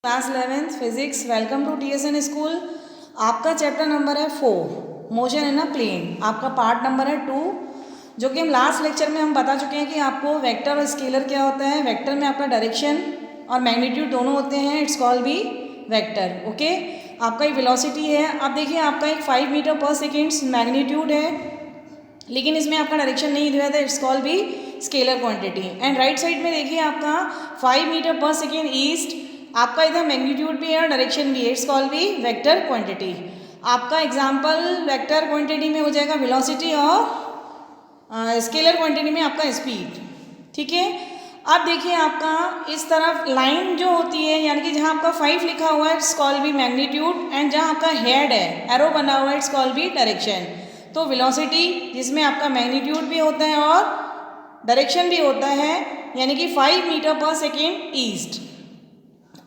Class 11th physics. Welcome to TSN school. आपका chapter number है 4 motion in a plane. आपका part number है 2, जो कि हम लास्ट लेक्चर में हम बता चुके हैं कि आपको वेक्टर और स्केलर क्या होता है। वेक्टर में आपका डायरेक्शन और मैग्नीट्यूड दोनों होते हैं, it's called be vector. Okay, आपका एक वेलोसिटी है। अब देखिए आपका एक 5 मीटर पर सेकेंड्स मैग्नीट्यूड है, लेकिन इसमें आपका डायरेक्शन नहीं दिया था, it's called be scalar quantity. And right side में देखिए आपका 5 मीटर पर सेकेंड ईस्ट, आपका इधर मैग्नीट्यूड भी है और डायरेक्शन भी है, it's called be vector quantity. आपका एग्जांपल वेक्टर क्वांटिटी में हो जाएगा वेलोसिटी और स्केलर क्वांटिटी में आपका स्पीड। ठीक है, अब देखिए आपका इस तरफ लाइन जो होती है, यानी कि जहाँ आपका 5 लिखा हुआ है, it's called be magnitude, and जहाँ आपका हेड है, एरो बना हुआ है, इट्स कॉल्ड बी डायरेक्शन। तो वेलोसिटी जिसमें आपका मैग्नीट्यूड भी होता है और डायरेक्शन भी होता है, यानी कि 5 मीटर पर सेकेंड ईस्ट।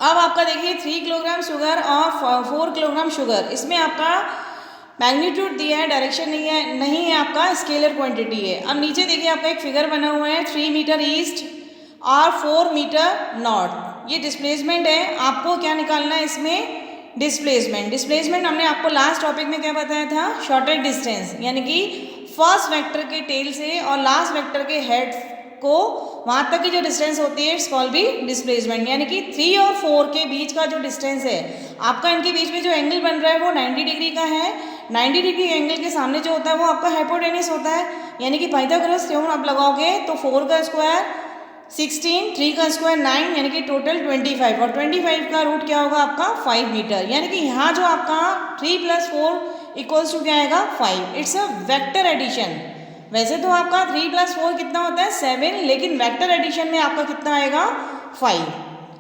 अब आपका देखिए 3 किलोग्राम शुगर और 4 किलोग्राम शुगर, इसमें आपका मैग्नीट्यूड दिया है, डायरेक्शन नहीं है आपका स्केलर क्वांटिटी है। अब नीचे देखिए आपका एक फिगर बना हुआ है 3 मीटर ईस्ट और 4 मीटर नॉर्थ। ये डिस्प्लेसमेंट है, आपको क्या निकालना है इसमें, डिस्प्लेसमेंट हमने आपको लास्ट टॉपिक में क्या बताया था, शॉर्टेस्ट डिस्टेंस, यानी कि फर्स्ट वेक्टर के टेल से और लास्ट वेक्टर के हेड को वहाँ तक की जो डिस्टेंस होती है, इट्स कॉल्ड बी डिस्प्लेसमेंट। यानी कि 3 और 4 के बीच का जो डिस्टेंस है आपका, इनके बीच में जो एंगल बन रहा है वो 90 डिग्री का है। 90 डिग्री एंगल के सामने जो होता है वो आपका हाइपोटेनस होता है, यानी कि पाइथागोरस थ्योरम आप लगाओगे तो 4 का स्क्वायर 16, 3 का स्क्वायर 9, यानी कि टोटल 25, और 25 का रूट क्या होगा आपका 5 मीटर। यानी कि यहाँ जो आपका 3 + 4 इक्वल्स टू क्या आएगा 5। It's a vector addition. वैसे तो आपका 3 + 4 कितना होता है 7, लेकिन वेक्टर एडिशन में आपका कितना आएगा 5।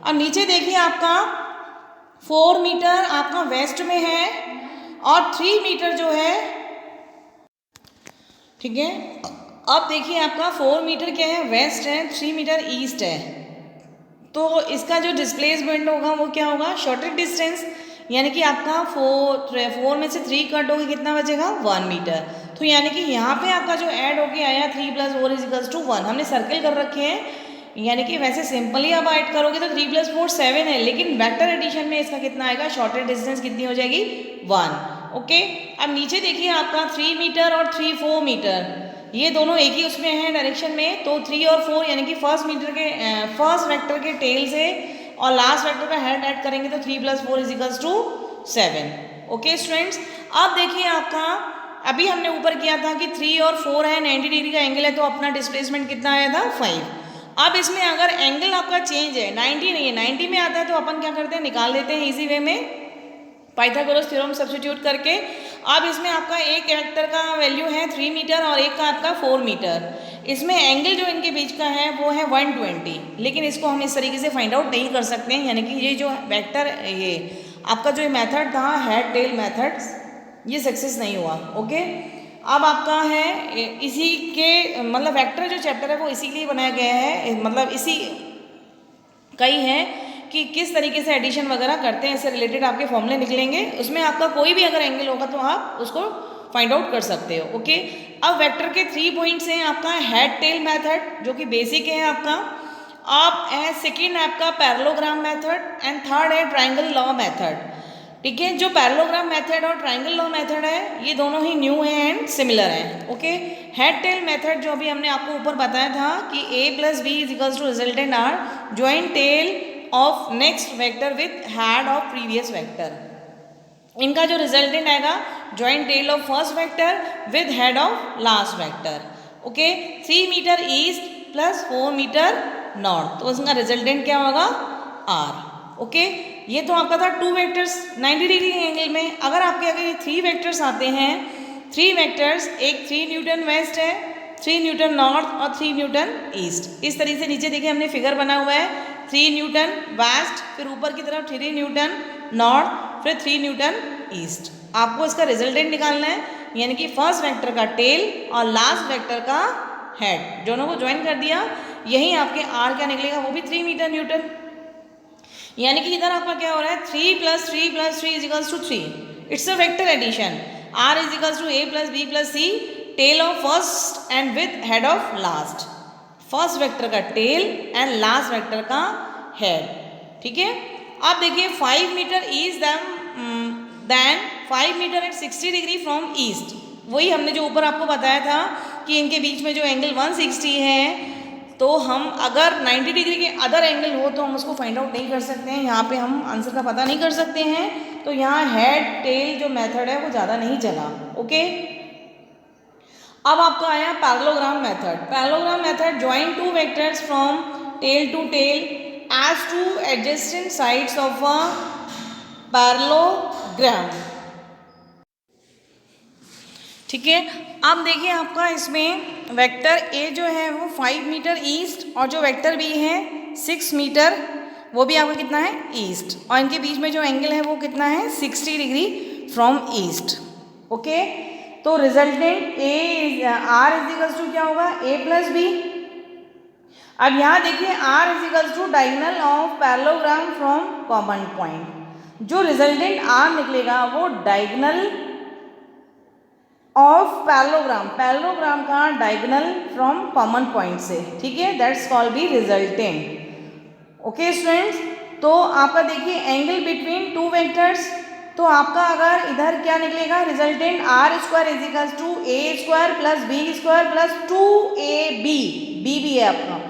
अब नीचे देखिए आपका 4 मीटर आपका वेस्ट में है और 3 मीटर जो है, ठीक है, अब देखिए आपका 4 मीटर क्या है वेस्ट है, 3 मीटर ईस्ट है। तो इसका जो डिस्प्लेसमेंट होगा वो क्या होगा, शॉर्टेस्ट डिस्टेंस, यानी कि आपका 4 में से 3 कट होगी, कितना बचेगा 1 मीटर। तो यानी कि यहाँ पे आपका जो ऐड होके आया 3 + 4 = 1, हमने सर्किल कर रखे हैं, यानी कि वैसे सिंपली आप ऐड करोगे तो 3 + 4 7 है, लेकिन वेक्टर एडिशन में इसका कितना आएगा, शॉर्टेस्ट डिस्टेंस कितनी हो जाएगी 1। ओके, अब नीचे देखिए आपका 3 मीटर और 4 मीटर, ये दोनों एक ही उसमें हैं डायरेक्शन में। तो 3 और 4 यानी कि फर्स्ट वेक्टर के टेल से और लास्ट वेक्टर का हेड ऐड करेंगे तो 3 + 4 = 7। ओके स्टूडेंट्स, अब देखिए आपका अभी हमने ऊपर किया था कि 3 और 4 है, 90 डिग्री का एंगल है, तो अपना डिस्प्लेसमेंट कितना आया था 5। अब इसमें अगर एंगल आपका चेंज है, 90 नहीं है, 90 में आता है, तो अपन क्या करते हैं, निकाल देते हैं इजी वे में पाइथागोरस थ्योरम सब्स्टिट्यूट करके। अब इसमें आपका एक वेक्टर का वैल्यू है 3 मीटर और एक का आपका 4 मीटर। इसमें एंगल जो इनके बीच का है वो है 120, लेकिन इसको हम इस तरीके से फाइंड आउट नहीं कर सकते हैं, यानी कि ये जो वेक्टर, ये आपका जो मेथड था हेड टेल मेथड, ये सक्सेस नहीं हुआ। ओके, अब आपका है इसी के मतलब वेक्टर जो चैप्टर है वो इसी के लिए बनाया गया है, मतलब इसी कई है कि किस तरीके से एडिशन वगैरह करते हैं, इससे रिलेटेड आपके फॉर्मूले निकलेंगे, उसमें आपका कोई भी अगर एंगल होगा तो आप उसको फाइंड आउट कर सकते हो। ओके, अब वेक्टर के 3 पॉइंट्स हैं आपका हेड टेल मेथड जो कि बेसिक है आपका, अब है सेकेंड आपका पैरेललोग्राम मेथड, एंड थर्ड है ट्राइंगल लॉ मेथड। ठीक है, जो पैरेललोग्राम मेथड और ट्राइंगल लॉ मेथड है ये दोनों ही न्यू हैं एंड सिमिलर हैं। ओके, हेड टेल मेथड जो अभी हमने आपको ऊपर बताया था कि a + b = resultant r joint tail of next vector with head of previous vector. इनका जो रिजल्टेंट आएगा joint tail of first vector with head of last vector. Okay, 3 metre east + 4 metre north, तो इसका रिजल्टेंट क्या होगा r। Okay, ये तो आपका था 2 वेक्टर्स 90 डिग्री एंगल में। अगर आपके अगर ये 3 वेक्टर्स आते हैं, 3 वेक्टर्स, एक 3 न्यूटन वेस्ट है, 3 न्यूटन नॉर्थ और 3 न्यूटन ईस्ट। इस तरीके से नीचे देखिए हमने फिगर बना हुआ है 3 न्यूटन वेस्ट, फिर ऊपर की तरफ 3 न्यूटन नॉर्थ, फिर 3 न्यूटन ईस्ट। आपको इसका रिजल्टेंट निकालना है, यानी कि फर्स्ट वेक्टर का टेल और लास्ट वेक्टर का हेड, दोनों को ज्वाइन कर दिया, यही आपके आर क्या निकलेगा, वो भी 3 मीटर न्यूटन। यानी कि इधर आपका क्या हो रहा है 3 + 3 + 3 = 3। It's a vector addition. r = a + b + c, tail of first end with head of last, first vector का टेल एंड लास्ट वेक्टर का हेड। ठीक है, अब देखिए 5 metre east then 5 metre at 60 degree from east, वही हमने जो ऊपर आपको बताया था कि इनके बीच में जो एंगल 160 है, तो हम अगर 90 डिग्री के अदर एंगल हो तो हम उसको फाइंड आउट नहीं कर सकते हैं, यहाँ पे हम आंसर का पता नहीं कर सकते हैं। तो यहाँ हेड टेल जो मेथड है वो ज़्यादा नहीं चला। ओके, अब आपका आया parallelogram method. Parallelogram method join two vectors from tail to tail as two adjacent sides of a parallelogram. ठीक है, अब देखिए आपका इसमें वेक्टर ए जो है वो 5 मीटर ईस्ट और जो वेक्टर बी है 6 मीटर, वो भी आपका कितना है ईस्ट, और इनके बीच में जो एंगल है वो कितना है 60 डिग्री फ्रॉम ईस्ट। ओके, तो resultant a r is equals to क्या होगा ए प्लस बी। अब यहाँ देखिए r is equals to diagonal of parallelogram from common point. जो रिजल्टेंट आर निकलेगा वो डायगोनल ऑफ पैरेललोग्राम, पैरेललोग्राम का डायगोनल फ्रॉम कॉमन पॉइंट से। ठीक है, that's called be resultant. Okay students, तो आपका देखिए एंगल बिटवीन टू वेक्टर्स, तो आपका अगर इधर क्या निकलेगा resultant r square is equal to a square plus B square plus 2ab, b भी है आपका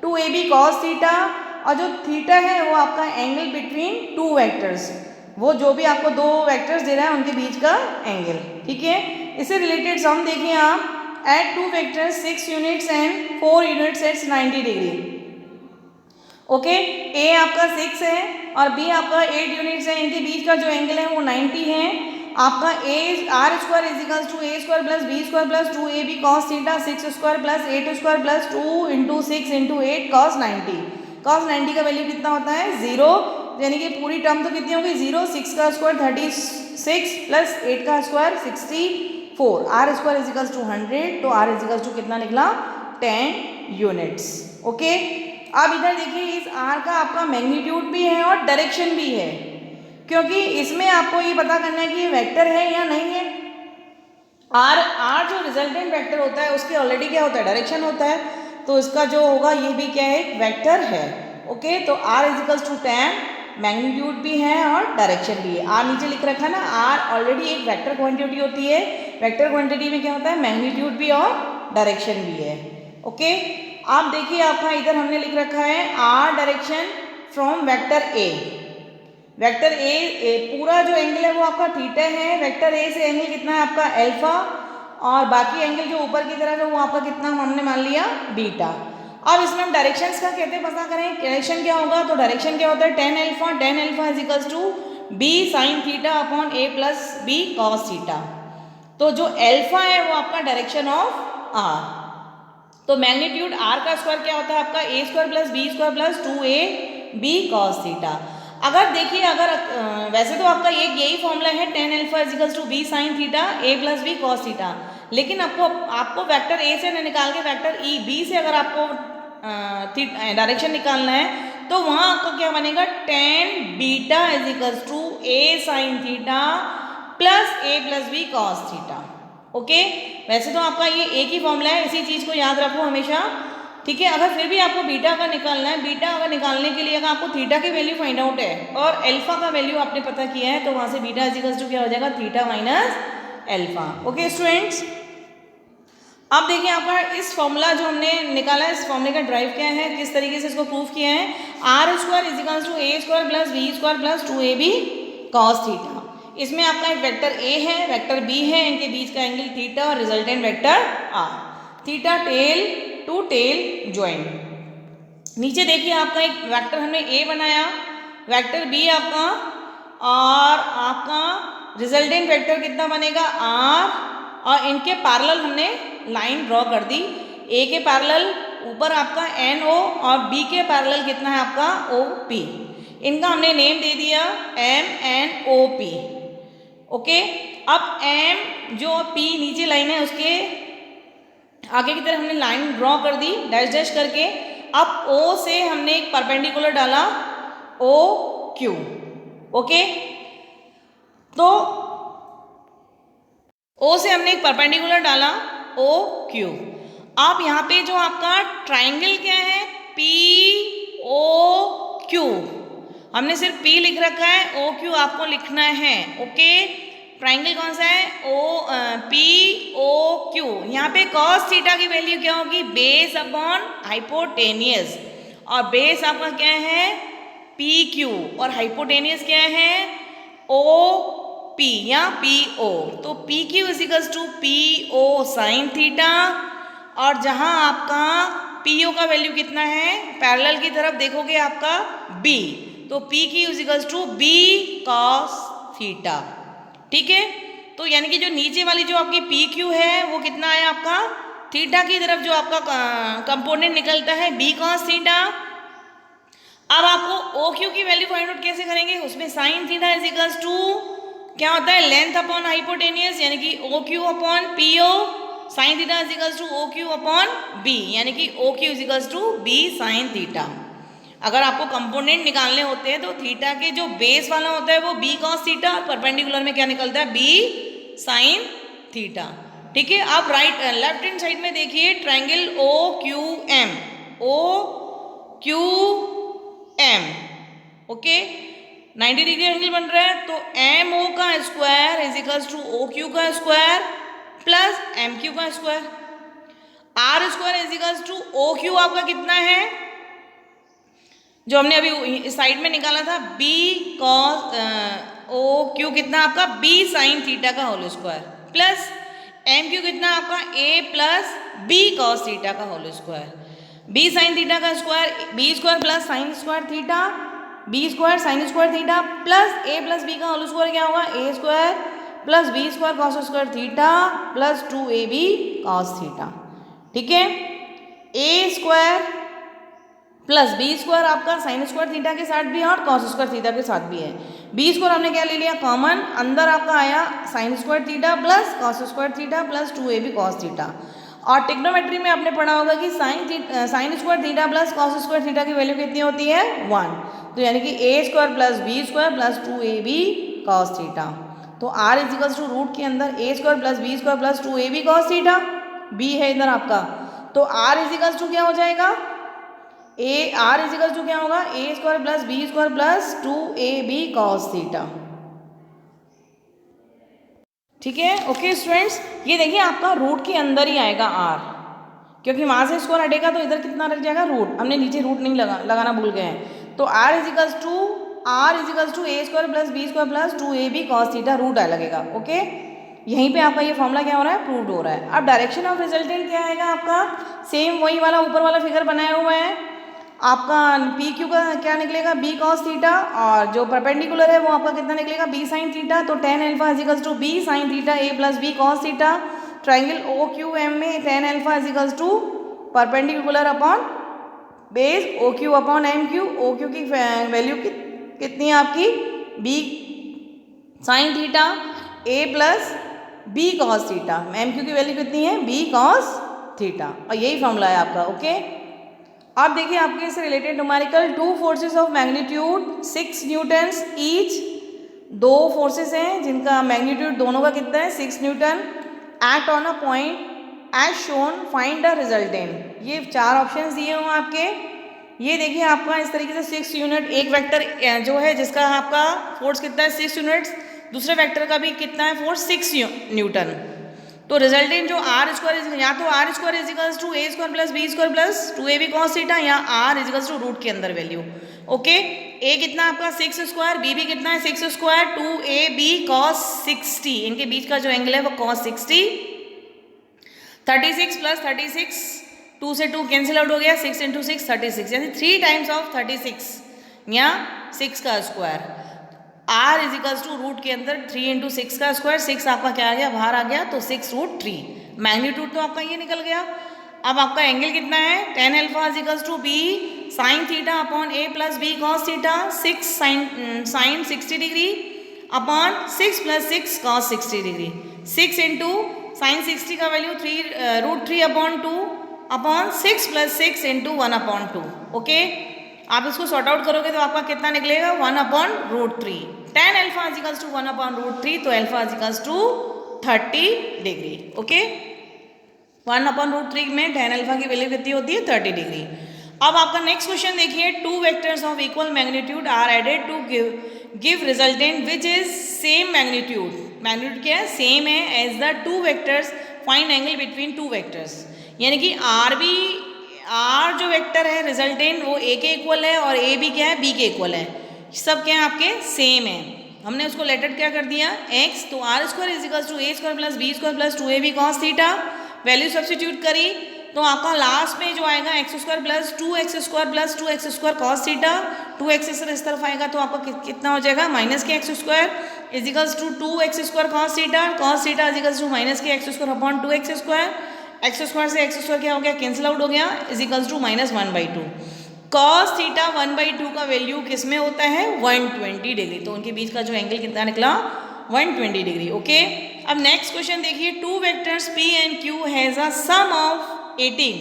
2ab कॉस थीटा, और जो थीटा है वो आपका एंगल बिटवीन टू वेक्टर्स, वो जो भी आपको दो वेक्टर्स दे रहा है उनके बीच का एंगल। ठीक है, इससे रिलेटेड सम देखिए आप, at two vectors 6 units and 4 units at 90 degree. Okay, A आपका 6 है और बी आपका 8 यूनिट्स है, इनके बीच का जो एंगल है वो 90 है। आपका a r square is equal to a square plus B square plus 2ab cos theta 6 square plus 8 square plus 2 into 6 into 8 cos 90। Cos 90 का वैल्यू कितना होता है 0, यानी कि पूरी टर्म तो कितनी होगी 0, 6 का स्क्वायर 36 प्लस 8 का square 64, r square is equal to 100, तो आर इज इक्वल टू कितना निकला 10 यूनिट्स। ओके, अब इधर देखिए इस आर का आपका मैग्नीट्यूड भी है और डायरेक्शन भी है, क्योंकि इसमें आपको ये पता करना है कि ये वेक्टर है या नहीं है। आर जो रिजल्टेंट वेक्टर होता है उसके ऑलरेडी क्या होता है डायरेक्शन होता है, तो इसका जो होगा ये भी क्या है एक वेक्टर है। ओके, तो r is equal to 10, magnitude भी है और डायरेक्शन भी है। आर नीचे लिख रखा है ना, आर ऑलरेडी एक वेक्टर क्वांटिटी होती है, वेक्टर क्वांटिटी में क्या होता है मैग्नीट्यूड भी और डायरेक्शन भी है। ओके, आप देखिए आपका इधर हमने लिख रखा है r direction from vector a. Vector a पूरा जो एंगल है वो आपका थीटा है, वेक्टर ए से एंगल कितना है आपका अल्फा, और बाकी एंगल जो ऊपर की तरफ है वो आपका कितना हमने मान लिया बीटा। अब इसमें हम डायरेक्शंस का कैसे पता करें, डायरेक्शन क्या होगा, तो डायरेक्शन क्या होता है tan alpha is equals to B sine theta upon A plus B cos theta. तो जो अल्फा है वो आपका डायरेक्शन ऑफ आर, तो मैग्नीट्यूड आर का स्क्वायर क्या होता है आपका A square plus B square plus 2ab cos theta. अगर देखिए अगर वैसे तो आपका यही फॉर्मूला है tan alpha is equals to B sine theta a plus B cos theta, लेकिन आपको वेक्टर ए से निकाल के वेक्टर ई बी से अगर आपको डायरेक्शन निकालना है तो वहाँ आपको क्या बनेगा tan beta is equals to a sine theta plus a plus B cos theta. Okay, वैसे तो आपका ये एक ही फॉर्मूला है, इसी चीज़ को याद रखो हमेशा। ठीक है, अगर फिर भी आपको बीटा का निकालना है, बीटा अगर निकालने के लिए अगर आपको थीटा की वैल्यू फाइंड आउट है और अल्फा का वैल्यू आपने पता किया है, तो वहाँ से बीटा इज इक्वल्स टू क्या हो जाएगा theta minus alpha. Okay students, अब देखिए आपका इस फॉर्मूला जो हमने निकाला है, इस फॉर्मूले का ड्राइव क्या है, किस तरीके से इसको प्रूव किया है, r square is equals to a square plus B square plus 2ab cos theta. इसमें आपका एक वेक्टर ए है, वेक्टर बी है, इनके बीच का एंगल थीटा और resultant vector r, theta tail to tail joint. नीचे देखिए आपका एक वेक्टर हमने ए बनाया, वेक्टर बी आपका, और आपका रिजल्टेंट वेक्टर कितना बनेगा आर, और इनके पैरेलल हमने लाइन ड्रॉ कर दी, ए के पैरेलल ऊपर आपका एन ओ और बी के पैरेलल कितना है आपका ओ पी, इनका हमने नेम दे दिया m n o p. Okay, अब एम जो पी नीचे लाइन है उसके आगे की तरफ हमने लाइन ड्रॉ कर दी डैश डैश करके। अब ओ से हमने एक परपेंडिकुलर डाला ओ क्यू। ओके, तो ओ से हमने एक परपेंडिकुलर डाला ओ क्यू। अब यहाँ पे जो आपका ट्राइंगल क्या है पी ओ क्यू, हमने सिर्फ P लिख रखा है, OQ आपको लिखना है। ओके, ट्राइंगल कौन सा है? POQ। यहाँ पे cos थीटा की वैल्यू क्या होगी? बेस अपॉन हाइपोटेनियस, और बेस आपका क्या है? PQ, और हाइपोटेनियस क्या है? OP या PO। तो PQ equals to PO sine theta, और जहाँ आपका PO का वैल्यू कितना है? पैरेलल की तरफ देखोगे आपका B, तो PQ equals to B cos theta. ठीक है, तो यानी कि जो नीचे वाली जो आपकी PQ है वो कितना है आपका? थीटा की तरफ जो आपका कंपोनेंट निकलता है B cos थीटा। अब आपको OQ की वैल्यू फाइंड आउट कैसे करेंगे? उसमें साइन थीटा इजिकल्स टू क्या होता है? लेंथ अपॉन हाइपोटेनियस, यानी कि OQ upon PO। Sine theta equals to OQ upon B, यानी कि OQ equals to B sine theta. अगर आपको कंपोनेंट निकालने होते हैं तो थीटा के जो बेस वाला होता है वो B cos थीटा, परपेंडिकुलर में क्या निकलता है? B sine theta. ठीक है, अब लेफ्ट हैंड साइड में देखिए triangle OQM, OQM। Okay, 90 degree angle बन रहा है, तो MO का स्क्वायर इजिकल्स टू OQ का स्क्वायर प्लस MQ का square. R square equals to OQ आपका कितना है? जो हमने अभी इस साइड में निकाला था B cos OQ कितना आपका? B साइन थीटा का होल स्क्वायर, प्लस MQ कितना आपका? A plus B cos theta का whole square. B sine theta का square, B square plus sine square theta, B square sine square theta, plus A plus B का whole square क्या होगा? A square plus B square cos square theta plus 2AB cos theta. ठीक है, A square plus B square आपका sine square theta के साथ भी है और कॉस स्क्वायर थीटा के साथ भी है। B स्क्वायर हमने क्या ले लिया? कॉमन, अंदर आपका आया sign square theta plus cos square theta plus 2AB cos theta. और टिग्नोमेट्री में आपने पढ़ा होगा कि sign square theta plus cos square theta की वैल्यू कितनी होती है? 1। तो यानी कि A square plus B square plus 2AB cos theta. तो R इजिकल्स टू रूट के अंदर A square plus B square plus 2AB cos theta, B है इधर आपका, तो R इजिकल्स टू क्या हो जाएगा? R इजिकल्स टू क्या होगा? A square plus B square plus 2AB cos theta. ठीक है, ओके स्टूडेंट्स, ये देखिए आपका रूट के अंदर ही आएगा R, क्योंकि वहाँ से स्क्वायर हटेगा तो इधर कितना रख जाएगा? रूट। हमने नीचे रूट नहीं लगाना भूल गए हैं। तो R इजिकल्स to A square plus B square plus 2AB cos theta root आ लगेगा। ओके, यहीं पे आपका ये फॉर्मूला क्या हो रहा है? प्रूव्ड हो रहा है। अब डायरेक्शन ऑफ रिजल्टेंट क्या आएगा आपका? सेम वही वाला ऊपर वाला फिगर बनाया हुआ है आपका। PQ का क्या निकलेगा? B cos थीटा, और जो परपेंडिकुलर है वो आपका कितना निकलेगा? B sine theta. तो tan alpha equals to B sine theta A plus B cos theta. Triangle OQM में tan alpha equals to perpendicular upon base OQ upon MQ। OQ की वैल्यू कितनी है आपकी? B sine theta A plus B cos theta. MQ की value कितनी है? B cos theta, और यही फॉर्मूला है आपका। ओके, अब देखिए आपके इससे related numerical, 2 forces of magnitude 6 newtons each. 2 forces हैं जिनका मैग्नीट्यूड दोनों का कितना है? 6 newton. Act on a point as shown, find the resultant. ये 4 ऑप्शंस दिए हुए आपके। ये देखिए आपका इस तरीके से 6 यूनिट, एक वेक्टर जो है जिसका आपका फोर्स कितना है? 6 यूनिट्स। दूसरे वेक्टर का भी कितना है फोर्स? 6 न्यूटन। तो रिजल्टेंट जो R स्क्वायर, या तो R square equals to A square plus B square plus 2AB cos theta, या R इजिकल्स टू रूट के अंदर वैल्यू। ओके, A कितना आपका 6 स्क्वायर, B भी कितना है 6 स्क्वायर, 2AB cos 60, इनके बीच का जो एंगल है वो cos 60। 36 प्लस 36, 2 से 2 कैंसिल आउट हो गया, 6 इंटू 6 36, यानी 3 टाइम्स ऑफ 36 या 6 का स्क्वायर। R इजिकल्स टू रूट के अंदर 3 इंटू 6 का स्क्वायर, 6 आपका क्या आ गया? बाहर आ गया, तो 6 रूट 3। मैग्नीट्यूड तो आपका ये निकल गया। अब आपका एंगल कितना है? tan alpha equals to B sine theta upon A plus B cos theta. 6 sine 60 degree upon 6 plus 6 cos 60 degree. 6 into sine 60 का value 3 root 3 upon 2 upon 6 plus 6 into 1 upon 2। Okay, आप इसको सॉर्ट आउट करोगे तो आपका कितना निकलेगा? 1 upon root 3। tan alpha equals to 1 upon root 3, तो alpha equals to 30 degree. Okay, 1 upon root 3 में tan अल्फा की वैल्यू कितनी होती है? 30 डिग्री। अब आपका नेक्स्ट क्वेश्चन देखिए, two vectors of equal magnitude are added to give resultant which is same magnitude. Magnitude क्या है, सेम है as the two vectors, find angle between two vectors. यानी कि आर जो वेक्टर है रिजल्टेंट वो ए के इक्वल है और ए भी क्या है, बी के इक्वल है। सब क्या है आपके, सेम है। हमने उसको लेटर क्या कर दिया, एक्स, तो r square is equal to a square plus B square plus 2ab cos theta. Value substitute करी तो आपका लास्ट में जो आएगा x square plus 2x square cos theta. 2x इस तरफ आएगा तो आपका कितना हो जाएगा, minus K x square is equals to 2x square cos theta is equals to minus K x square upon 2x square. X square से x square क्या हो गया, कैंसिल आउट हो गया, is equals to minus 1/2। Cos theta 1/2 का value किस में होता है, 120 डिग्री। तो उनके बीच का जो एंगल कितना निकला, 120 डिग्री। ओके, अब नेक्स्ट क्वेश्चन देखिए, two vectors p and q has a sum of 18।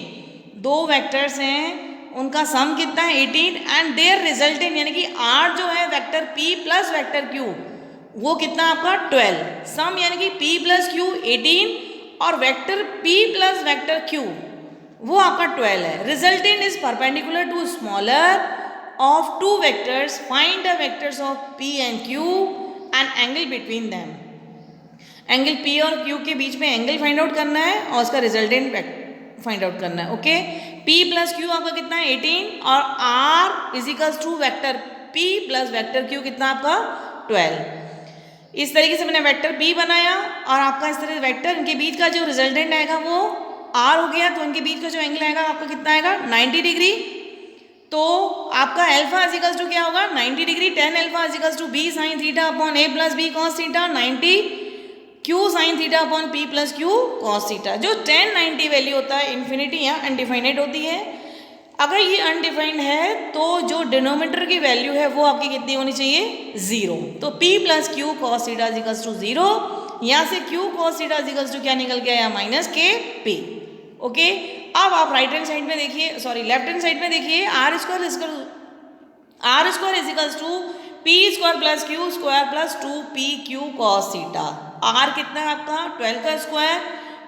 दो वेक्टर्स हैं, उनका सम कितना है 18 एंड देयर रिजल्टेंट, यानी कि r जो है vector p plus vector q वो कितना आपका 12। सम यानी कि p प्लस q 18 और vector p plus vector q वो आपका 12 है। Resultant is perpendicular to smaller of two vectors, find the vectors of p and q and angle between them. Angle p और q के बीच में एंगल फाइंड आउट करना है और उसका रिजल्टेंट फाइंड आउट करना है। ओके, p प्लस q आपका कितना है 18 और r is equals to vector p plus vector q कितना आपका 12। इस तरीके से मैंने वेक्टर p बनाया और आपका इस तरह वेक्टर, इनके बीच का जो रिजल्टेंट आएगा वो r हो गया, तो इनके बीच का जो एंगल आएगा आपका कितना आएगा 90 डिग्री। तो आपका अल्फा इज इक्वल्स टू क्या होगा 90 degree, tan alpha is equals to b sine theta upon a plus b cos theta 90 q sine theta upon p plus q cos theta. जो tan 90 वैल्यू होता है infinity या अनडिफाइनेड होती है। अगर ये अनडिफाइंड है तो जो डिनोमिनेटर की वैल्यू है वो आपकी कितनी होनी चाहिए, 0। तो p plus q cos theta is equals to 0। यहाँ से q cos theta is equals to क्या निकल के आया, माइनस के p। ओके, अब आप राइट हैंड साइड में देखिए, सॉरी लेफ्ट हैंड साइड में देखिए, r square is equals to p square plus q square plus 2pq cos theta. r कितना है आपका 12 का square,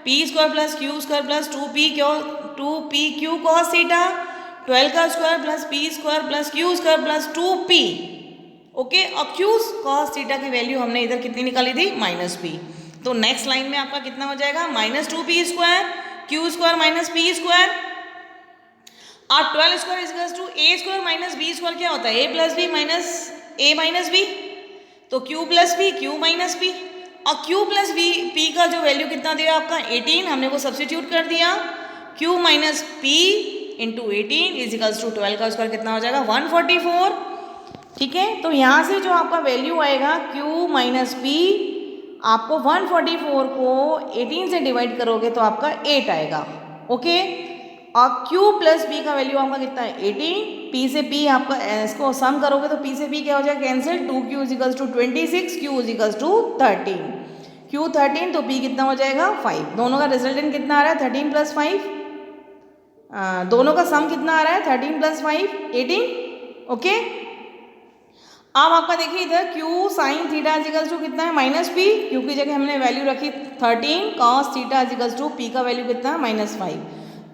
p square plus q square plus 2pq cos theta, 12 का square plus p square plus q square plus 2p। Okay, और q cos theta की value हमने इधर कितनी निकाली थी, माइनस p। तो नेक्स्ट लाइन में आपका कितना हो जाएगा, minus 2p square q square minus p square और 12 square is equals to a square minus b square. क्या होता है a plus b minus a minus b, तो q plus b q minus p और q प्लस p का जो value कितना दिया आपका 18, हमने वो सब्स्टिट्यूट कर दिया, q minus p into 18 is equals to 12 का स्क्वायर कितना हो जाएगा 144। ठीक है, तो यहाँ से जो आपका वैल्यू आएगा q माइनस p, आपको 144 को 18 से डिवाइड करोगे तो आपका 8 आएगा। ओके, और q प्लस p का वैल्यू आपका कितना है 18, p से p आपका इसको सम करोगे तो p से p क्या हो जाएगा cancel, 2q is equals to 26, q is equals to 13, q 13 तो p कितना हो जाएगा 5। दोनों का रिजल्टेंट कितना आ रहा है 13 प्लस 5, दोनों का सम कितना आ रहा है 13 प्लस 5 18। ओके, अब आपका देखिए इधर q sine theta equals to कितना है माइनस p, q की जगह हमने वैल्यू रखी 13, cos theta equals to p का वैल्यू कितना है माइनस 5।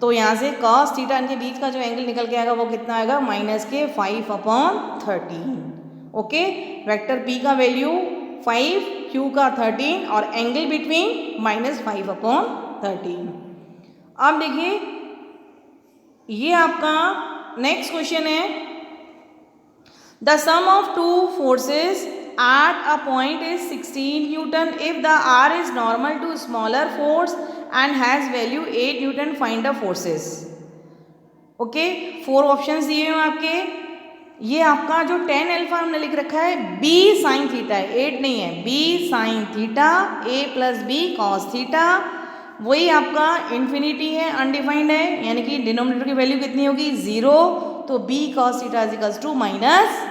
तो यहाँ से कॉस थीटा इनके बीच का जो एंगल निकल के आएगा वो कितना आएगा माइनस के 5 अपॉन 13। ओके, वेक्टर p का वैल्यू 5, q का 13 और एंगल बिटवीन माइनस 5 अपॉन 13। अब देखिए ये आपका नेक्स्ट क्वेश्चन है, the sum of two forces at a point is 16 Newton. If the R is normal to smaller force and has value 8 Newton, find the forces. Okay, 4 options दिए हैं आपके। ये आपका जो tan अल्फा हमने लिख रखा है b साइन थीटा है, 8 नहीं है, b sine theta a plus b cos theta, वही आपका इन्फिनिटी है, अनडिफाइंड है, यानी कि डिनोमिनेटर की वैल्यू कितनी होगी 0। तो b cos theta is equals to minus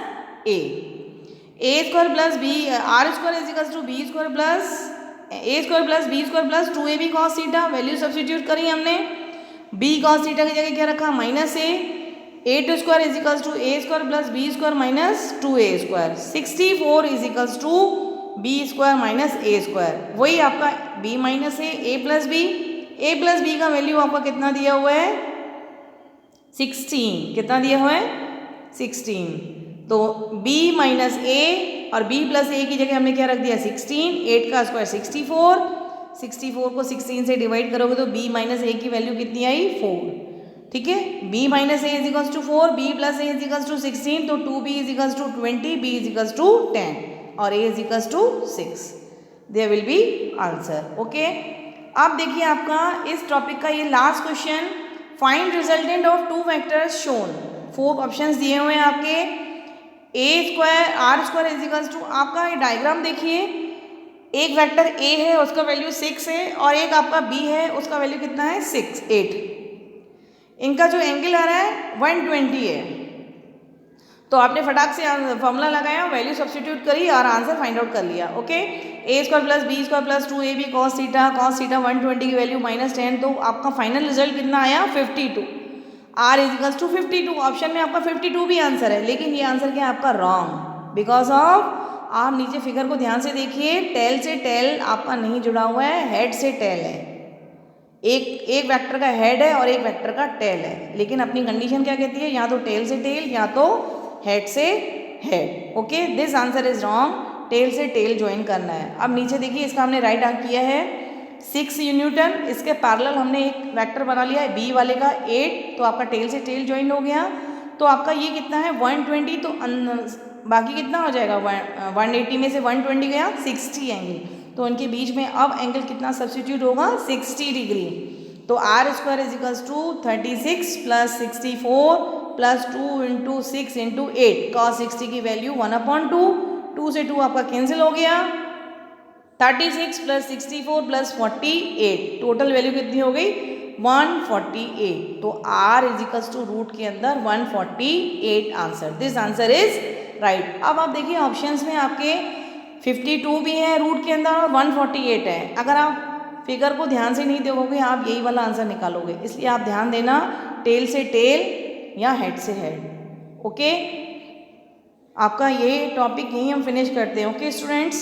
a square plus b, r square is equals to b square plus a square plus b square plus 2ab cos theta. Value substitute करी हमने, b cos theta की जगह क्या रखा minus a square is equals to a square plus b square minus 2a square, 64 is equals to b square minus a square, वही आपका b minus a plus b का value आपका कितना दिया हुआ है 16 कितना दिया हुआ है 16। तो b माइनस ए और b प्लस ए की जगह हमने क्या रख दिया 16। 8 का स्क्वायर 64, 64 को 16 से डिवाइड करोगे तो b माइनस ए की वैल्यू कितनी आई 4। ठीक है, b minus A is equals to 4, b plus A is equals to 16, तो 2b is equals to 20, b is equals to 10 और a is equals to 6। There will be answer. Okay, अब देखिए आपका इस टॉपिक का ये last question, find resultant of two vectors shown. 4 options दिए हुए हैं आपके, A square R square is equals to, आपका ये डायग्राम देखिए, एक वेक्टर ए है उसका वैल्यू 6 है और एक आपका बी है उसका वैल्यू कितना है 8। इनका जो एंगल आ रहा है 120 है। तो आपने फटाक से फॉर्मूला लगाया, वैल्यू सब्स्टिट्यूट करी और आंसर फाइंड आउट कर लिया। Okay, A square plus B square plus 2ab cos theta 120 की वैल्यू -10, तो आपका फाइनल रिजल्ट कितना आया 52। R is equals to 52। Option में आपका 52 भी आंसर है, लेकिन ये आंसर क्या है आपका रॉन्ग, बिकॉज ऑफ, आप नीचे फिगर को ध्यान से देखिए, टेल से टेल आपका नहीं जुड़ा हुआ है, हेड से टेल है। एक वेक्टर का हेड है और एक वेक्टर का टेल है, लेकिन अपनी कंडीशन क्या कहती है, या तो टेल से टेल या तो हेड से head. Okay, this answer is wrong, tail से टेल ज्वाइन करना है। अब नीचे देखिए, इसका हमने राइट आंक किया है 6 न्यूटन, इसके पैरेलल हमने एक वेक्टर बना लिया है बी वाले का 8, तो आपका टेल से टेल ज्वाइन हो गया। तो आपका ये कितना है 120, तो बाकी कितना हो जाएगा 180 में से 120 गया 60 एंगल, तो इनके बीच में अब एंगल कितना सब्स्टिट्यूट होगा 60 डिग्री। तो r square is equals to 36 plus 64 plus 2 into 6 into 8, cos 60 की वैल्यू 1/2, 2 से 2 आपका कैंसिल हो गया, 36 प्लस 64 प्लस 48, टोटल वैल्यू कितनी हो गई 148। तो r is equals to root के अंदर 148 answer, this answer is right. अब आप देखिए ऑप्शंस में आपके 52 भी है रूट के अंदर और 148 है। अगर आप फिगर को ध्यान से नहीं देखोगे आप यही वाला आंसर निकालोगे, इसलिए आप ध्यान देना टेल से टेल या हेड से हेड। ओके, आपका ये टॉपिक यहीं हम फिनिश करते हैं। Okay students.